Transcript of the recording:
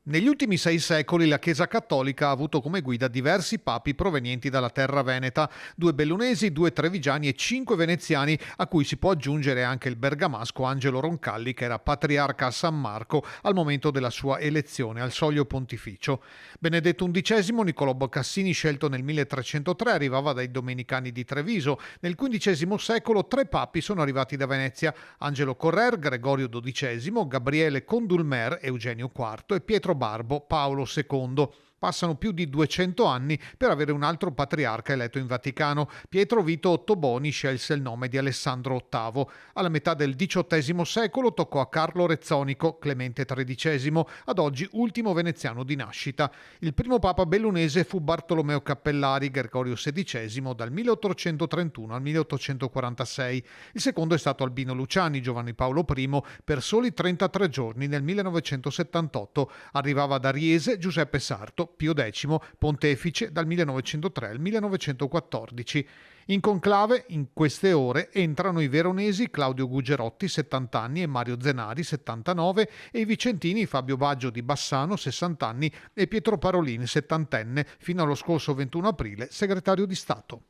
Negli ultimi 6 secoli la Chiesa Cattolica ha avuto come guida diversi papi provenienti dalla terra veneta, 2 bellunesi, 2 trevigiani e 5 veneziani, a cui si può aggiungere anche il bergamasco Angelo Roncalli, che era patriarca a San Marco al momento della sua elezione al soglio pontificio. Benedetto XI, Niccolò Bocassini, scelto nel 1303, arrivava dai Domenicani di Treviso. Nel XV secolo 3 papi sono arrivati da Venezia: Angelo Correr, Gregorio XII, Gabriele Condulmer, Eugenio IV e Pietro Barbo, Paolo II. Passano più di 200 anni per avere un altro patriarca eletto in Vaticano. Pietro Vito Ottoboni scelse il nome di Alessandro VIII. Alla metà del XVIII secolo toccò a Carlo Rezzonico, Clemente XIII, ad oggi ultimo veneziano di nascita. Il primo papa bellunese fu Bartolomeo Cappellari, Gregorio XVI, dal 1831 al 1846. Il secondo è stato Albino Luciani, Giovanni Paolo I, per soli 33 giorni nel 1978. Arrivava da Riese Giuseppe Sarto, Pio X, pontefice dal 1903 al 1914. In conclave, in queste ore, entrano i veronesi Claudio Gugerotti, 70 anni, e Mario Zenari, 79, e i vicentini Fabio Baggio di Bassano, 60 anni, e Pietro Parolin, 70enne, fino allo scorso 21 aprile, segretario di Stato.